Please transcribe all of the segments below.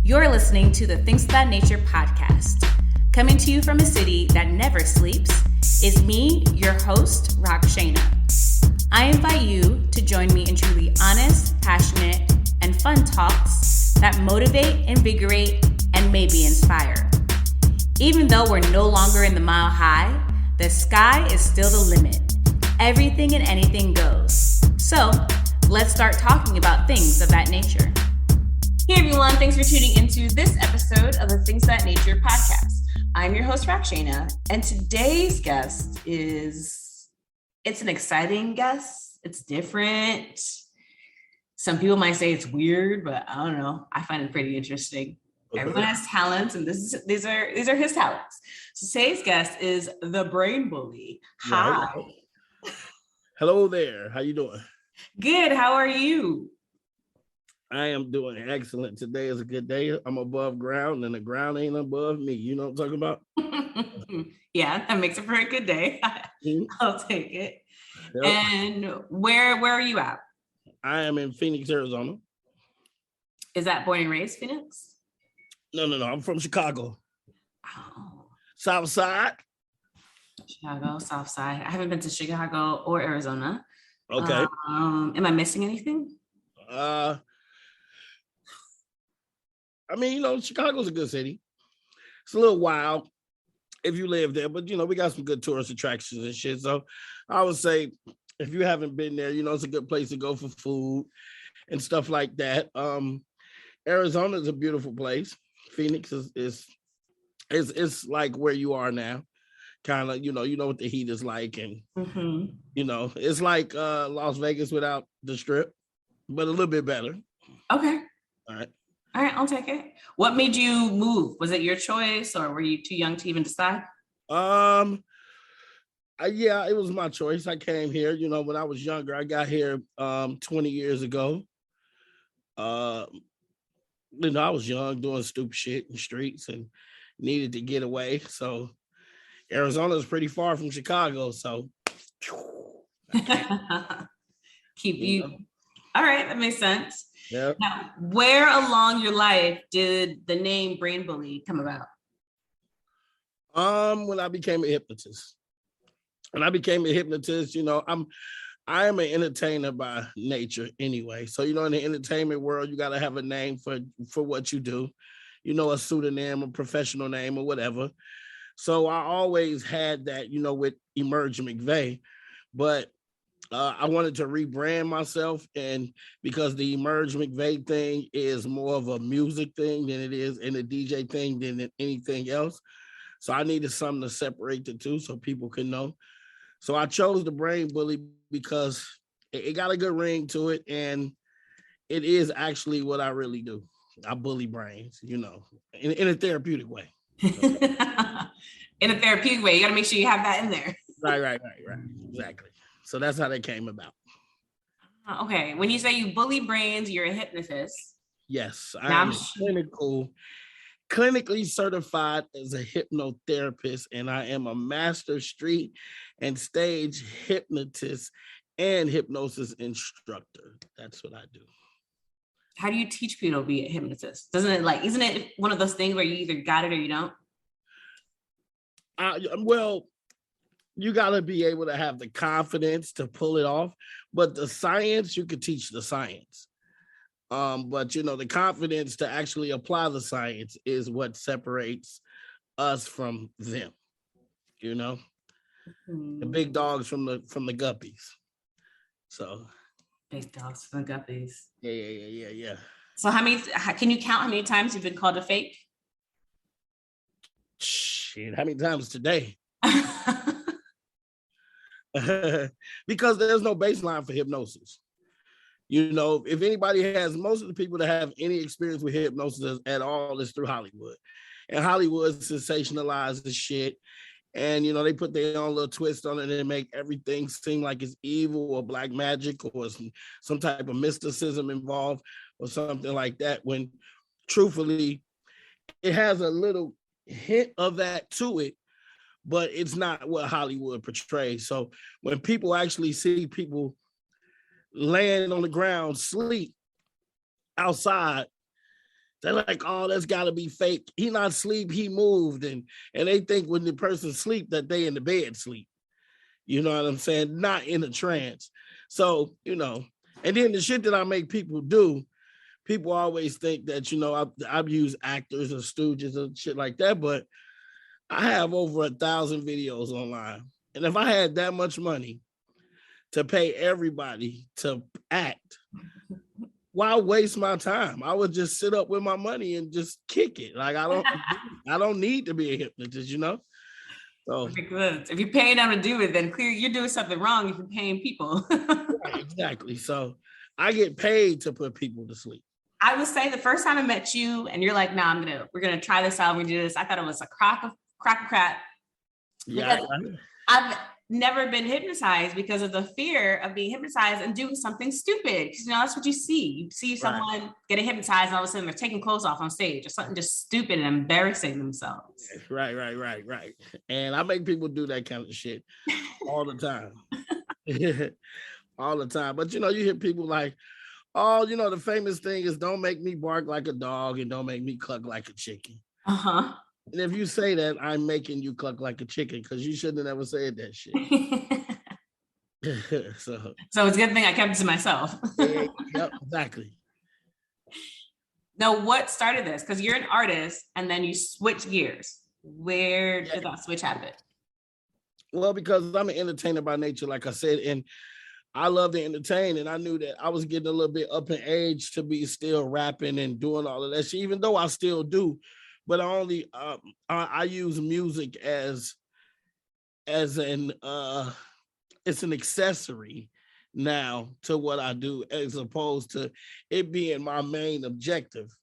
You're listening to the Things of That Nature podcast. Coming to you from a city that never sleeps is me, your host, Rockshana. I invite you to join me in truly honest, passionate, and fun talks that motivate, invigorate, and maybe inspire. Even though we're no longer in the mile high, the sky is still the limit. Everything and anything goes. So let's start talking about things of that nature. Hey everyone, thanks for tuning into this episode of the Things of That Nature podcast. I'm your host, Rockshana, and today's guest it's an exciting guest. It's different. Some people might say it's weird, but I don't know. I find it pretty interesting. Everyone has talents, and these are his talents. So today's guest is the Brain Bully. Hi. Hello there. How you doing? Good. How are you? I am doing excellent. Today is a good day. I'm above ground, and the ground ain't above me. You know what I'm talking about? Yeah, that makes it for a good day. I'll take it. Yep. And where are you at? I am in Phoenix, Arizona. Is that born and raised Phoenix? No. I'm from Chicago. Oh. South Side. Chicago, South Side. I haven't been to Chicago or Arizona. Okay. Am I missing anything? I mean, Chicago's a good city. It's a little wild if you live there, but we got some good tourist attractions and shit. So I would say if you haven't been there, it's a good place to go for food and stuff like that. Arizona is a beautiful place. Phoenix is like where you are now. Kind of, you know what the heat is like, and it's like Las Vegas without the strip, but a little bit better. Okay. All right, I'll take it. What made you move? Was it your choice, or were you too young to even decide? Yeah, it was my choice. I came here, when I was younger. I got here 20 years ago. I was young, doing stupid shit in the streets and needed to get away. So Arizona is pretty far from Chicago, so keep you. All right, that makes sense. Yeah. Now, where along your life did the name Brain Bully come about? When I became a hypnotist. I am an entertainer by nature anyway. So, in the entertainment world, you got to have a name for what you do, a pseudonym, a professional name or whatever. So I always had that, with Emerge McVeigh, but I wanted to rebrand myself, and because the Emerge McVeigh thing is more of a music thing than it is in a DJ thing than anything else. So I needed something to separate the two so people can know. So I chose the Brain Bully because it got a good ring to it, and it is actually what I really do. I bully brains, in a therapeutic way. In a therapeutic way, you got to make sure you have that in there. Right. Exactly. So that's how they came about. Okay. When you say you bully brains, you're a hypnotist. Yes, I am clinically certified as a hypnotherapist, and I am a master street and stage hypnotist and hypnosis instructor. That's what I do. How do you teach people to be a hypnotist? Isn't it one of those things where you either got it or you don't? Well, you got to be able to have the confidence to pull it off, but the science, you can teach the science. But the confidence to actually apply the science is what separates us from them. The big dogs from the guppies. So big dogs from the guppies. Yeah. So can you count how many times you've been called a fake? Shit, how many times today? Because there's no baseline for hypnosis. If anybody has, most of the people that have any experience with hypnosis at all is through Hollywood. And Hollywood sensationalizes shit. And, they put their own little twist on it and make everything seem like it's evil or black magic or some type of mysticism involved or something like that. When truthfully, it has a little hint of that to it, but it's not what Hollywood portrays. So when people actually see people laying on the ground, sleep outside, They're like, oh, that's gotta be fake. He not sleep, he moved. And they think when the person sleep that they in the bed sleep. You know what I'm saying? Not in a trance. So, and then the shit that I make people do, people always think that, I've used actors or stooges and shit like that, but I have over 1,000 videos online. And if I had that much money to pay everybody to act, why waste my time? I would just sit up with my money and just kick it. Like I don't need to be a hypnotist, So if you're paying them to do it, then clearly you're doing something wrong if you're paying people. Right, exactly. So I get paid to put people to sleep. I would say the first time I met you and you're like, nah, we're gonna try this out, we're gonna do this. I thought it was a crock of crap. Yeah. I've never been hypnotized because of the fear of being hypnotized and doing something stupid. Because that's what you see. You see someone getting hypnotized and all of a sudden they're taking clothes off on stage or something just stupid and embarrassing themselves. Right. And I make people do that kind of shit all the time. All the time. But you hear people like, oh, the famous thing is don't make me bark like a dog and don't make me cluck like a chicken. Uh-huh. And if you say that, I'm making you cluck like a chicken because you shouldn't have ever said that shit. So it's a good thing I kept it to myself. Yep, exactly. Now, what started this? Because you're an artist and then you switch gears. Where did that switch happen? Well, because I'm an entertainer by nature, like I said, and I love to entertain, and I knew that I was getting a little bit up in age to be still rapping and doing all of that shit, even though I still do. But I use music as an it's an accessory now to what I do, as opposed to it being my main objective.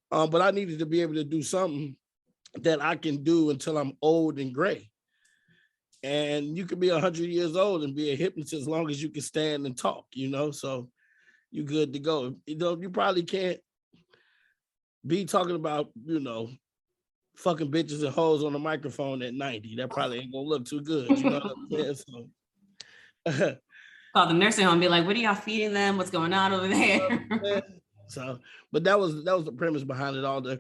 But I needed to be able to do something that I can do until I'm old and gray. And you could be 100 years old and be a hypnotist as long as you can stand and talk, so you're good to go. You probably can't be talking about, fucking bitches and hoes on the microphone at 90. That probably ain't gonna look too good. You know what I'm saying? So call the nursing home and be like, what are y'all feeding them? What's going on over there? So, but that was the premise behind it all, to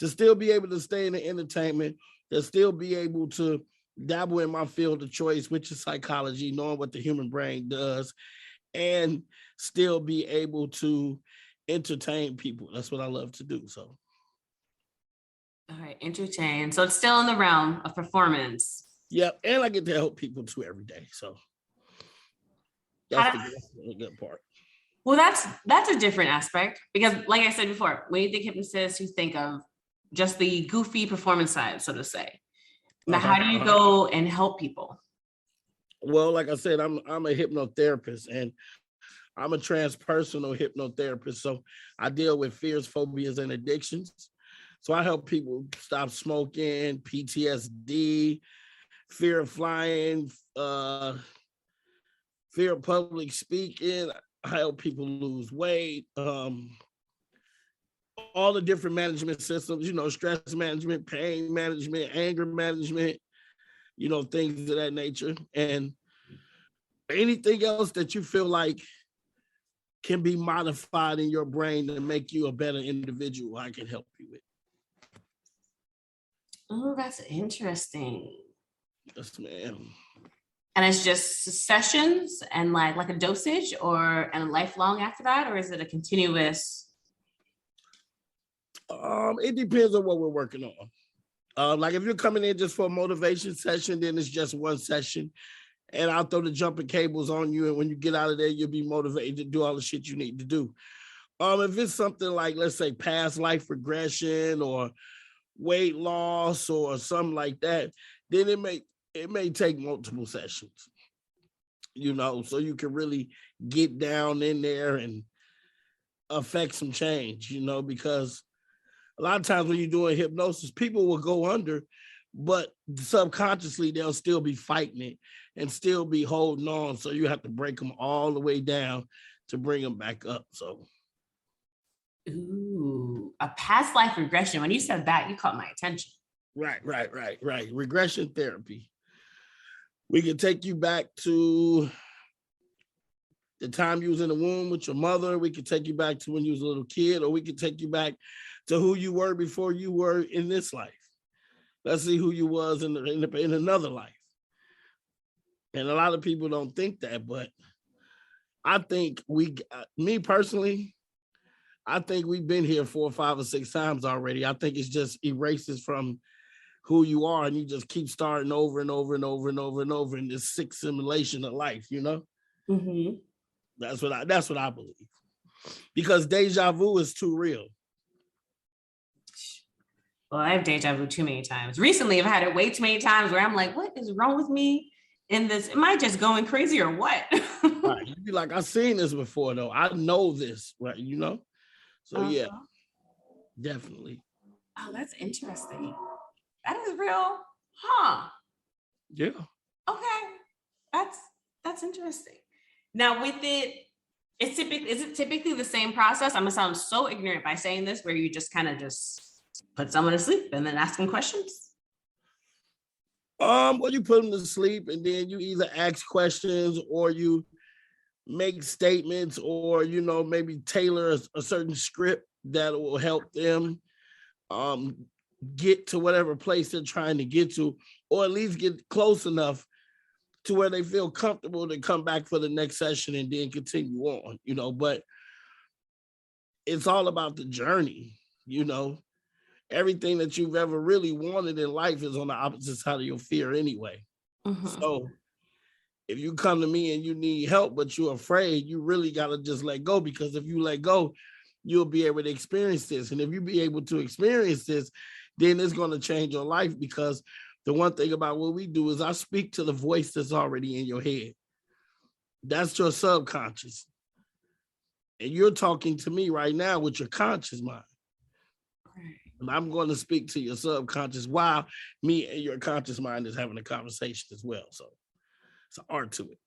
still be able to stay in the entertainment, to still be able to dabble in my field of choice, which is psychology, knowing what the human brain does, and still be able to entertain people. That's what I love to do. So. All right, entertain. So it's still in the realm of performance. Yep, and I get to help people too every day. So that's the good part. Well, that's a different aspect, because like I said before, when you think hypnotist, you think of just the goofy performance side, so to say. Now, how do you go and help people? Well, like I said, I'm a hypnotherapist, and I'm a transpersonal hypnotherapist. So I deal with fears, phobias, and addictions. So I help people stop smoking, PTSD, fear of flying, fear of public speaking. I help people lose weight, all the different management systems, stress management, pain management, anger management, things of that nature. And anything else that you feel like can be modified in your brain to make you a better individual, I can help you with. Oh, that's interesting. Yes, ma'am. And it's just sessions and like a dosage, and lifelong after that, or is it a continuous? It depends on what we're working on. Like if you're coming in just for a motivation session, then it's just one session, and I'll throw the jumping cables on you, and when you get out of there, you'll be motivated to do all the shit you need to do. If it's something like, let's say, past life regression or weight loss or something like that, then it may take multiple sessions, so you can really get down in there and affect some change, because a lot of times when you're doing hypnosis, people will go under, but subconsciously they'll still be fighting it and still be holding on. So you have to break them all the way down to bring them back up. So. Ooh, a past life regression. When you said that, you caught my attention. Right. Regression therapy. We can take you back to the time you was in the womb with your mother. We could take you back to when you was a little kid, or we could take you back to who you were before you were in this life. Let's see who you was in another life. And a lot of people don't think that, but I think me personally, I think we've been here 4, 5, or 6 times already. I think it's just erases from who you are, and you just keep starting over and over and over and over and over in this sick simulation of life, you know? Mm-hmm. That's what I believe. Because deja vu is too real. Well, I have deja vu too many times. Recently, I've had it way too many times where I'm like, what is wrong with me in this? Am I just going crazy or what? Right. You'd be like, I've seen this before, though. I know this, right? You know? So, yeah, definitely. Oh, that's interesting. That is real. Huh. Yeah. Okay. That's interesting. Now with it, is it typically the same process? I'm gonna sound so ignorant by saying this, where you just kind of just put someone to sleep and then ask them questions? Well, you put them to sleep, and then you either ask questions or you make statements, or maybe tailor a certain script that will help them get to whatever place they're trying to get to, or at least get close enough to where they feel comfortable to come back for the next session and then continue on, but it's all about the journey, everything that you've ever really wanted in life is on the opposite side of your fear anyway. Mm-hmm. So if you come to me and you need help, but you're afraid, you really got to just let go, because if you let go, you'll be able to experience this. And if you be able to experience this, then it's going to change your life, because the one thing about what we do is I speak to the voice that's already in your head. That's your subconscious. And you're talking to me right now with your conscious mind. And I'm going to speak to your subconscious while me and your conscious mind is having a conversation as well. So it's an art to it.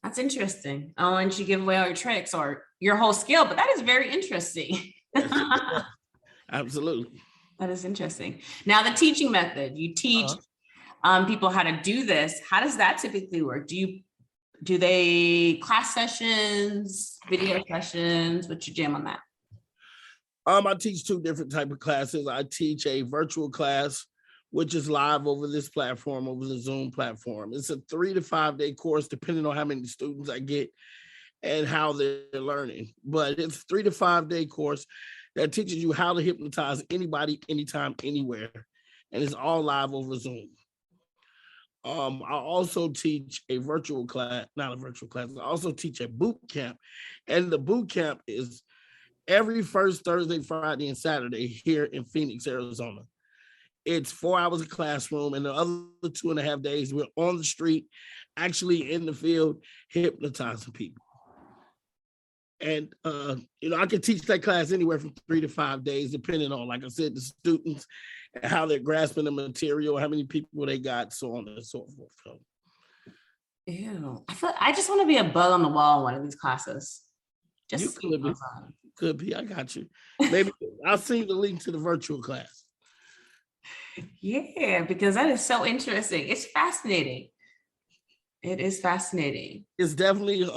That's interesting. I don't want you to give away all your tricks or your whole skill, but that is very interesting. Absolutely. That is interesting. Now, the teaching method, you teach people how to do this. How does that typically work? Do they class sessions, video sessions? What's your jam on that? I teach 2 different type of classes. I teach a virtual class, which is live over this platform, over the Zoom platform. It's a 3 to 5 day course, depending on how many students I get and how they're learning. But it's a 3 to 5 day course that teaches you how to hypnotize anybody, anytime, anywhere. And it's all live over Zoom. I also teach a virtual class, not a virtual class. I also teach a boot camp. And the boot camp is every first Thursday, Friday, and Saturday here in Phoenix, Arizona. It's 4 hours of classroom, and the other 2.5 days we're on the street, actually in the field, hypnotizing people. And, I can teach that class anywhere from 3 to 5 days, depending on, like I said, the students and how they're grasping the material, how many people they got, so on and so forth. So. Ew. I just want to be a bug on the wall in one of these classes. Just you could be. Could be. I got you. Maybe I'll send you the link to the virtual class. Yeah, because that is so interesting. It's fascinating. It is fascinating. It's definitely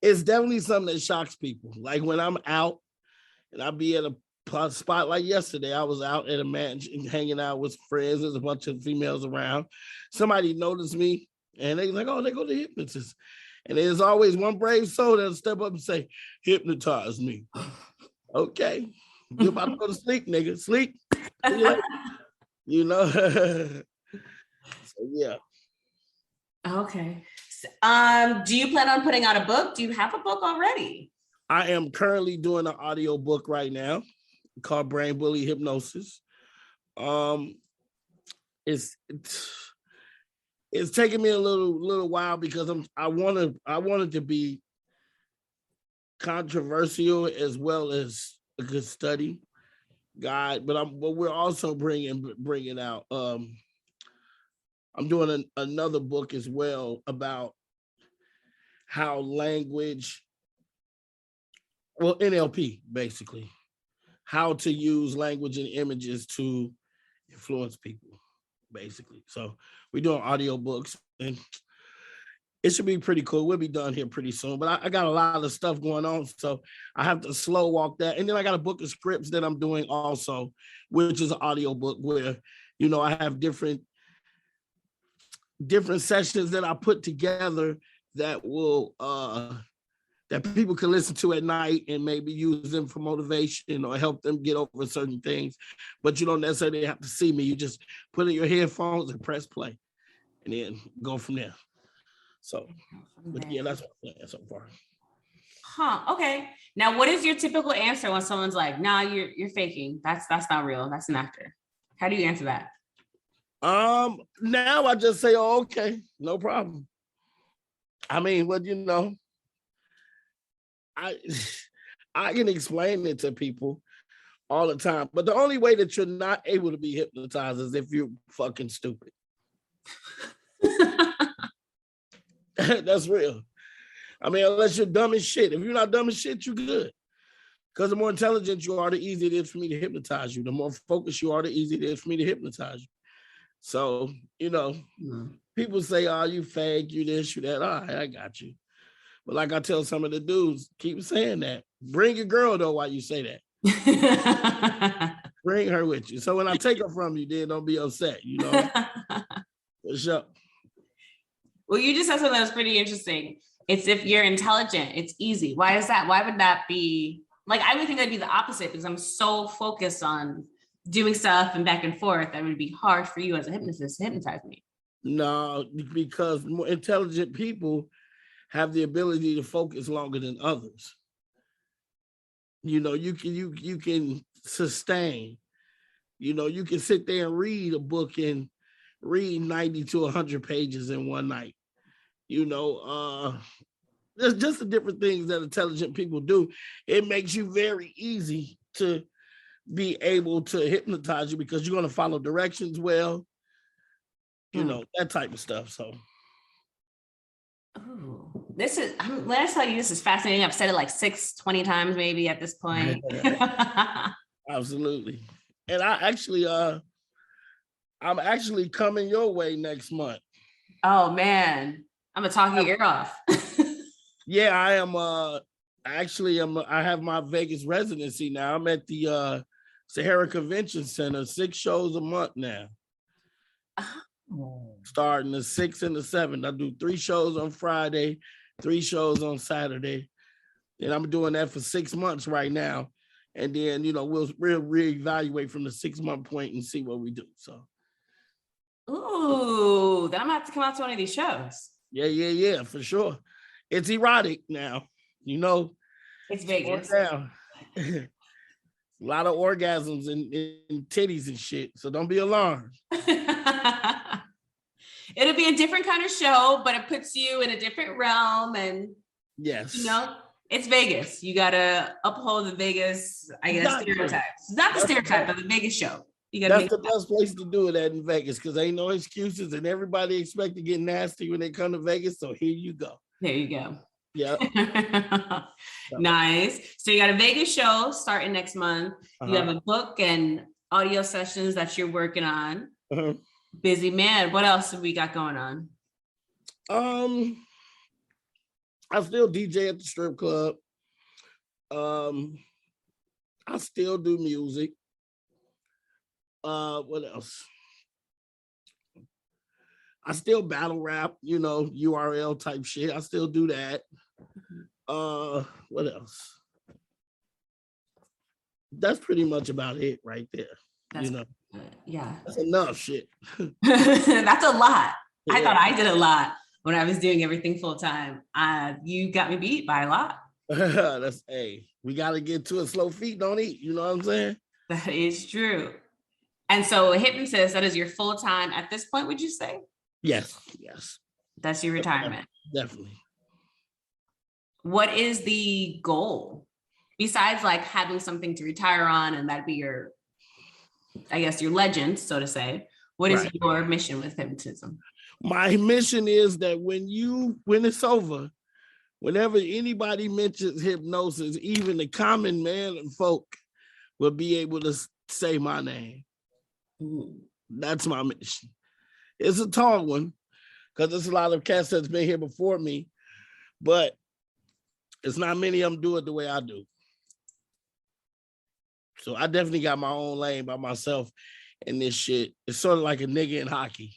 it's definitely something that shocks people. Like when I'm out and I'll be at a spot like yesterday, I was out at a mansion hanging out with friends. There's a bunch of females around. Somebody noticed me and they like, oh, they go to hypnotists. And there's always one brave soul that'll step up and say, hypnotize me. Okay. You're about to go to sleep, nigga. Sleep. So, yeah. Okay. Do you plan on putting out a book? Do you have a book already? I am currently doing an audio book right now called Brain Bully Hypnosis. It's taking me a little while because I wanted to be controversial as well as a good study guide, but we're also bringing out. I'm doing another book as well about how language, well, NLP basically, how to use language and images to influence people, basically. So we're doing audio books. and it should be pretty cool. We'll be done here pretty soon, but I got a lot of stuff going on, so I have to slow walk that. And then I got a book of scripts that I'm doing also, which is an audio book where, I have different sessions that I put together that will that people can listen to at night and maybe use them for motivation or help them get over certain things. But you don't necessarily have to see me. You just put in your headphones and press play and then go from there. So, but yeah, that's what I'm saying so far. Huh. Okay. Now, what is your typical answer when someone's like, "Nah, you're faking. That's not real. That's an actor." How do you answer that? Now I just say, "Oh, okay, no problem." I mean, well, I can explain it to people all the time, but the only way that you're not able to be hypnotized is if you're fucking stupid. That's real. I mean, unless you're dumb as shit. If you're not dumb as shit, you're good. Because the more intelligent you are, the easier it is for me to hypnotize you. The more focused you are, the easier it is for me to hypnotize you. So, people say, "Oh, you fake, you this, you that." All right, I got you. But like I tell some of the dudes, keep saying that. Bring your girl, though, while you say that. Bring her with you. So when I take her from you, then don't be upset, For sure. Well, you just said something that was pretty interesting. It's if you're intelligent, it's easy. Why is that? Why would that be? Like, I would think that'd be the opposite because I'm so focused on doing stuff and back and forth that would be hard for you as a hypnotist to hypnotize me. No, because more intelligent people have the ability to focus longer than others. You can sustain. You can sit there and read a book and read 90 to 100 pages in one night. There's just the different things that intelligent people do. It makes you very easy to be able to hypnotize you because you're going to follow directions well, that type of stuff. So. Oh, when I tell you, this is fascinating. I've said it like 20 times maybe at this point. Absolutely. And I'm actually coming your way next month. Oh man, I'm gonna talk your ear off. Yeah, I am. I have my Vegas residency now. I'm at the Sahara Convention Center, 6 shows a month now. Starting the 6th and the 7th. I do 3 shows on Friday, 3 shows on Saturday. And I'm doing that for 6 months right now. And then, we'll reevaluate from the 6-month point and see what we do. So. Ooh, then I'm gonna have to come out to one of these shows. Yeah, for sure. It's erotic now, It's Vegas. A lot of orgasms and titties and shit. So don't be alarmed. It'll be a different kind of show, but it puts you in a different realm. And yes, it's Vegas. You gotta uphold the Vegas, I guess, stereotypes. Not the stereotype, but the Vegas show. That's the best place to do it at in Vegas because ain't no excuses and everybody expect to get nasty when they come to Vegas. So here you go. There you go. Yeah. Nice. So you got a Vegas show starting next month. You have a book and audio sessions that you're working on. Busy man. What else have we got going on? I still DJ at the strip club. I still do music. What else? I still battle rap, URL type shit. I still do that. What else? That's pretty much about it right there. Yeah. That's enough shit. That's a lot. Yeah. I thought I did a lot when I was doing everything full time. You got me beat by a lot. We got to get to it. Slow feet don't eat. You know what I'm saying? That is true. And so hypnotist, that is your full time at this point, would you say? Yes. That's your retirement. Definitely. What is the goal? Besides like having something to retire on and that'd be your legend, so to say. What is your mission with hypnotism? My mission is that when it's over, whenever anybody mentions hypnosis, even the common man and folk will be able to say my name. That's my mission. It's a tall one because there's a lot of cats that's been here before me, but it's not many of them do it the way I do. So I definitely got my own lane by myself in this shit. It's sort of like a nigga in hockey.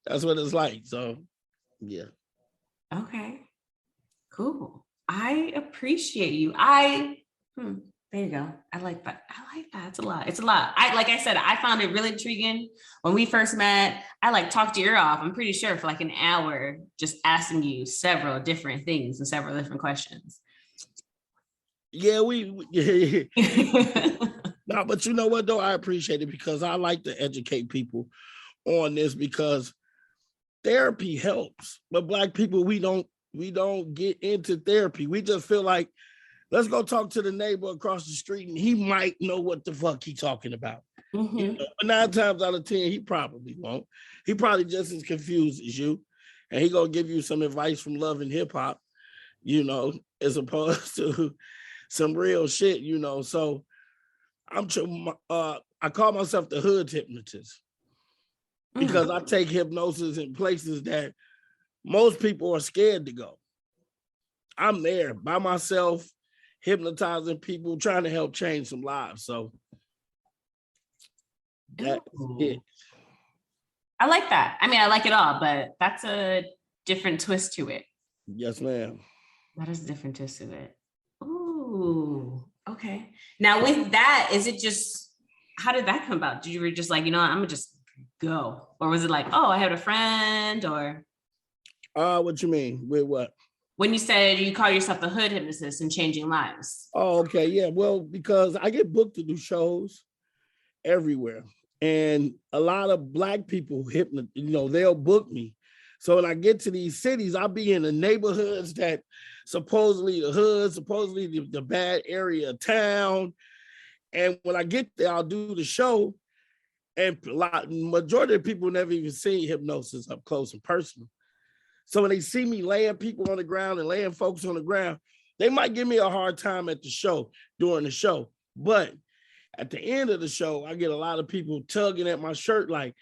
That's what it's like. So, yeah. Okay. Cool. I appreciate you. There you go. I like that. It's a lot. Like I said, I found it really intriguing when we first met. I like talked your ear off, I'm pretty sure, for like an hour, just asking you several different things and several different questions. Yeah, no, but you know what though? I appreciate it because I like to educate people on this because therapy helps. But Black people, we don't get into therapy. We just feel like, let's go talk to the neighbor across the street and he might know what the fuck he talking about. Mm-hmm. You know, but 9 times out of 10, he probably won't. He probably just as confused as you. And he gonna give you some advice from Love and Hip Hop, you know, as opposed to some real shit, you know. So I call myself the hood hypnotist because I take hypnosis in places that most people are scared to go. I'm there by myself, hypnotizing people, trying to help change some lives. So that's it. I like that. I mean, I like it all, but that's a different twist to it. Yes, ma'am. That is a different twist to it. Ooh, okay. Now with that, is it just, how did that come about? Did you were just like, you know, I'm gonna just go? Or was it like, oh, I had a friend, or? What you mean? With what? When you said you call yourself the hood hypnotist and changing lives. Oh, okay. Yeah. Well, because I get booked to do shows everywhere. And a lot of Black people they'll book me. So when I get to these cities, I'll be in the neighborhoods that supposedly the hood, supposedly the bad area of town. And when I get there, I'll do the show. And majority of people never even seen hypnosis up close and personal. So when they see me laying people on the ground and laying folks on the ground, they might give me a hard time at the show, during the show. But at the end of the show, I get a lot of people tugging at my shirt like,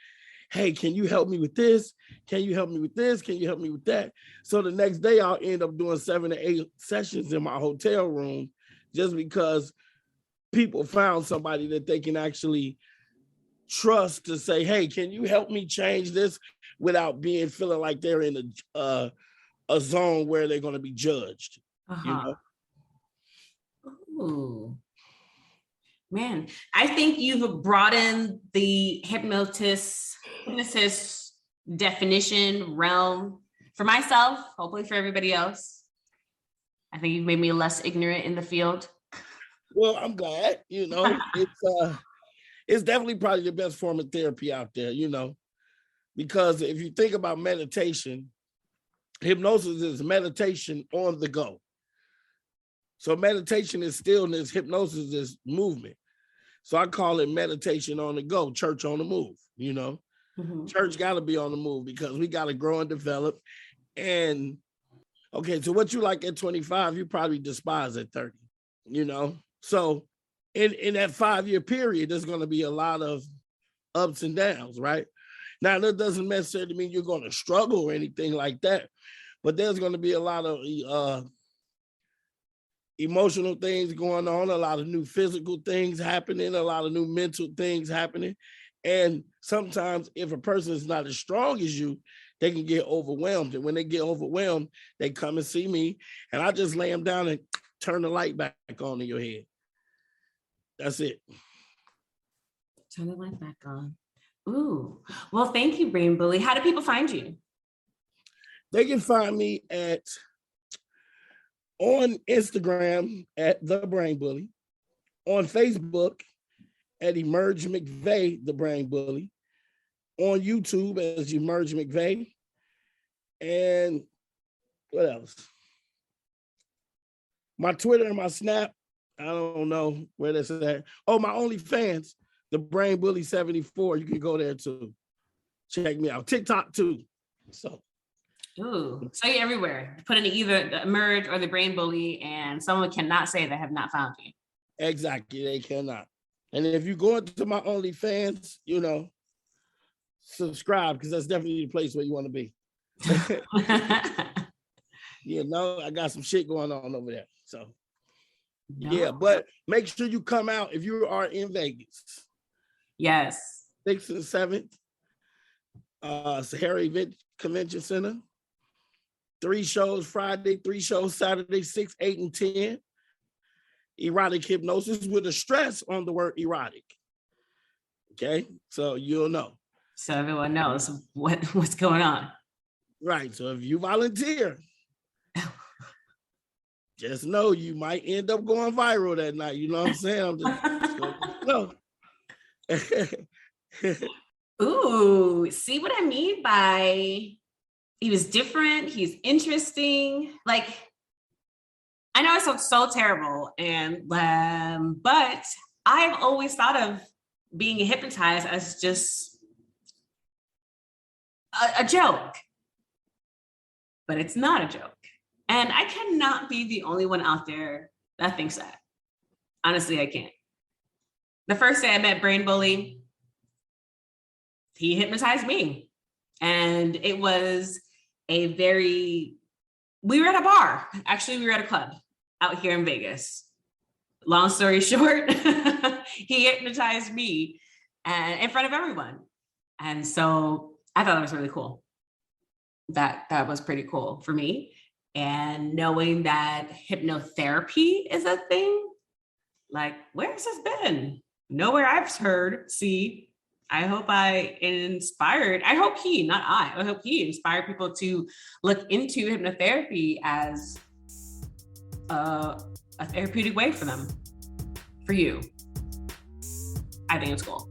hey, can you help me with this? Can you help me with this? Can you help me with that? So the next day I'll end up doing 7 to 8 sessions in my hotel room just because people found somebody that they can actually trust to say, hey, can you help me change this without feeling like they're in a zone where they're going to be judged. You know? Ooh. Man, I think you've broadened the hypnotist definition realm for myself, hopefully for everybody else. I think you've made me less ignorant in the field. Well, I'm glad, you know, it's definitely probably the best form of therapy out there, you know, because if you think about meditation, hypnosis is meditation on the go. So meditation is stillness, hypnosis is movement. So I call it meditation on the go, church on the move, you know. Mm-hmm. Church got to be on the move because we got to grow and develop. And okay, so what you like at 25, you probably despise at 30, you know. So in that 5-year period, there's going to be a lot of ups and downs, right? Now, that doesn't necessarily mean you're going to struggle or anything like that, but there's going to be a lot of emotional things going on, a lot of new physical things happening, a lot of new mental things happening. And sometimes if a person is not as strong as you, they can get overwhelmed. And when they get overwhelmed, they come and see me and I just lay them down and turn the light back on in your head. That's it. Turn the light back on. Ooh, well, thank you, Brain Bully. How do people find you? They can find me on Instagram at The Brain Bully, on Facebook at Emerge McVeigh, The Brain Bully, on YouTube as Emerge McVeigh, and what else? My Twitter and my Snap, I don't know where that's at. Oh, my OnlyFans, The Brain Bully 74. You can go there too. Check me out. TikTok too. So. Ooh, so you're everywhere. Put in either the Emerge or the Brain Bully, and someone cannot say they have not found you. Exactly, they cannot. And if you go into my OnlyFans, subscribe, because that's definitely the place where you want to be. I got some shit going on over there. So, yeah, but make sure you come out if you are in Vegas. Yes. 6th and 7th, Sahara Event Convention Center. 3 shows Friday, 3 shows Saturday, 6, 8, and 10. Erotic hypnosis with a stress on the word erotic. Okay, so you'll know. So everyone knows what's going on. Right, so if you volunteer, just know you might end up going viral that night. You know what I'm saying? Ooh, see what I mean by he was different, he's interesting. Like, I know I sound so terrible, but I've always thought of being hypnotized as just a joke. But it's not a joke. And I cannot be the only one out there that thinks that. Honestly, I can't. The first day I met Brain Bully, he hypnotized me. And it was we were at a bar. Actually, we were at a club out here in Vegas. Long story short, he hypnotized me in front of everyone. And so I thought that was really cool. That was pretty cool for me. And knowing that hypnotherapy is a thing, like, where's this been? Nowhere I've heard. See, I hope I hope he inspired people to look into hypnotherapy as a therapeutic way for them, for you. I think it's cool.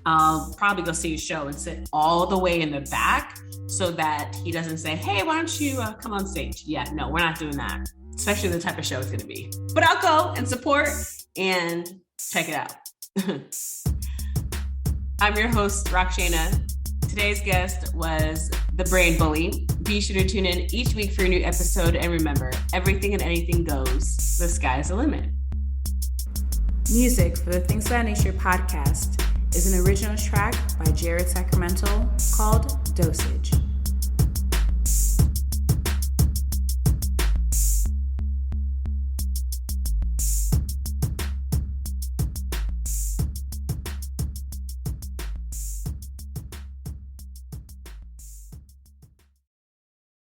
I'll probably go see a show and sit all the way in the back so that he doesn't say, hey, why don't you come on stage? Yeah, no, we're not doing that, especially the type of show it's going to be. But I'll go and support and check it out. I'm your host, Rockshana. Today's guest was the Brain Bully. Be sure to tune in each week for a new episode. And remember, everything and anything goes. The sky's the limit. Music for the Things That Nature podcast is an original track by Jared Sacramento called Dosage.